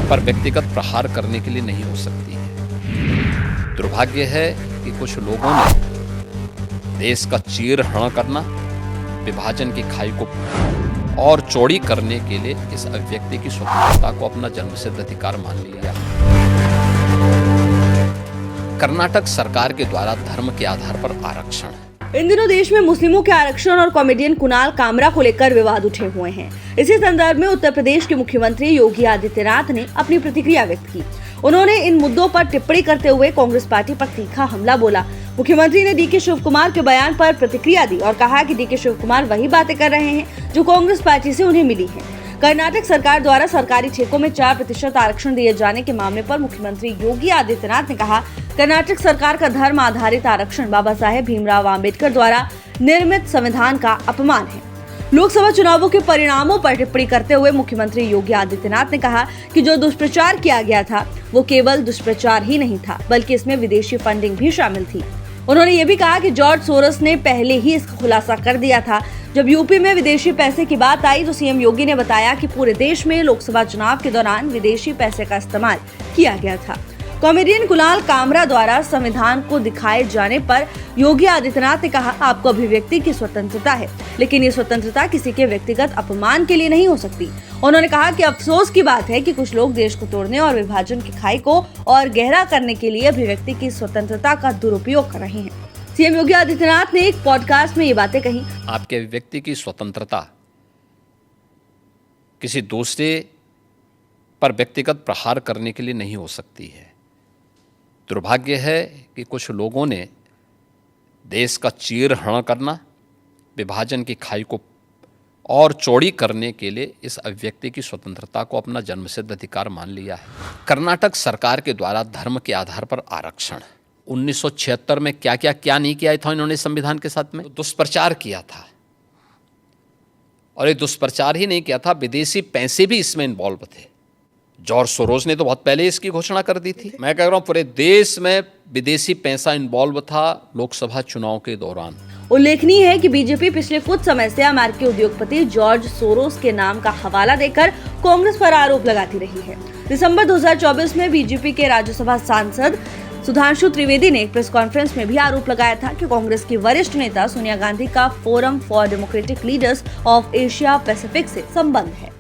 पर व्यक्तिगत प्रहार करने के लिए नहीं हो सकती है। दुर्भाग्य है कि कुछ लोगों ने देश का चीरहरण करना, विभाजन की खाई को और चौड़ी करने के लिए इस अभिव्यक्ति की स्वतंत्रता को अपना जन्मसिद्ध अधिकार मान लिया। कर्नाटक सरकार के द्वारा धर्म के आधार पर आरक्षण। इन दिनों देश में मुस्लिमों के आरक्षण और कॉमेडियन कुणाल कामरा को लेकर विवाद उठे हुए हैं। इसी संदर्भ में उत्तर प्रदेश के मुख्यमंत्री योगी आदित्यनाथ ने अपनी प्रतिक्रिया व्यक्त की। उन्होंने इन मुद्दों पर टिप्पणी करते हुए कांग्रेस पार्टी पर तीखा हमला बोला। मुख्यमंत्री ने डीके शिव कुमार के बयान पर प्रतिक्रिया दी और कहा कि डीके शिव कुमार वही बातें कर रहे हैं जो कांग्रेस पार्टी से उन्हें मिली है। कर्नाटक सरकार द्वारा सरकारी ठेकों में 4% आरक्षण दिए जाने के मामले पर मुख्यमंत्री योगी आदित्यनाथ ने कहा, कर्नाटक सरकार का धर्म आधारित आरक्षण बाबा साहेब भीमराव आम्बेडकर द्वारा निर्मित संविधान का अपमान है। लोकसभा चुनावों के परिणामों पर टिप्पणी करते हुए मुख्यमंत्री योगी आदित्यनाथ ने कहा कि जो दुष्प्रचार किया गया था वो केवल दुष्प्रचार ही नहीं था, बल्कि इसमें विदेशी फंडिंग भी शामिल थी। उन्होंने ये भी कहा कि जॉर्ज सोरोस ने पहले ही इसका खुलासा कर दिया था। जब यूपी में विदेशी पैसे की बात आई तो सीएम योगी ने बताया कि पूरे देश में लोकसभा चुनाव के दौरान विदेशी पैसे का इस्तेमाल किया गया था। कॉमेडियन कुणाल कामरा द्वारा संविधान को दिखाए जाने पर योगी आदित्यनाथ ने कहा, आपको अभिव्यक्ति की स्वतंत्रता है, लेकिन ये स्वतंत्रता किसी के व्यक्तिगत अपमान के लिए नहीं हो सकती। उन्होंने कहा कि अफसोस की बात है कि कुछ लोग देश को तोड़ने और विभाजन की खाई को और गहरा करने के लिए अभिव्यक्ति की स्वतंत्रता का दुरुपयोग कर रहे हैं। सीएम योगी आदित्यनाथ ने एक पॉडकास्ट में ये बातें कही। आपके अभिव्यक्ति की स्वतंत्रता किसी दूसरे पर व्यक्तिगत प्रहार करने के लिए नहीं हो सकती है। दुर्भाग्य है कि कुछ लोगों ने देश का चीरहरण करना, विभाजन की खाई को और चौड़ी करने के लिए इस अभिव्यक्ति की स्वतंत्रता को अपना जन्मसिद्ध अधिकार मान लिया है। कर्नाटक सरकार के द्वारा धर्म के आधार पर आरक्षण 1976 में क्या नहीं किया था इन्होंने संविधान के साथ में दुष्प्रचार किया था, और ये दुष्प्रचार ही नहीं किया था, विदेशी पैसे भी इसमें इन्वॉल्व थे। जॉर्ज सोरोस ने तो बहुत पहले इसकी घोषणा कर दी थी। मैं कह रहा हूं पूरे देश में विदेशी पैसा इन्वॉल्व था लोकसभा चुनाव के दौरान। उल्लेखनीय है कि बीजेपी पिछले कुछ समय से अमेरिकी उद्योगपति जॉर्ज सोरोस के नाम का हवाला देकर कांग्रेस पर आरोप लगाती रही है। दिसंबर 2024 में बीजेपी के राज्यसभा सांसद सुधांशु त्रिवेदी ने एक प्रेस कॉन्फ्रेंस में भी आरोप लगाया था कि कांग्रेस की वरिष्ठ नेता सोनिया गांधी का forum for democratic leaders of Asia Pacific से संबंध है।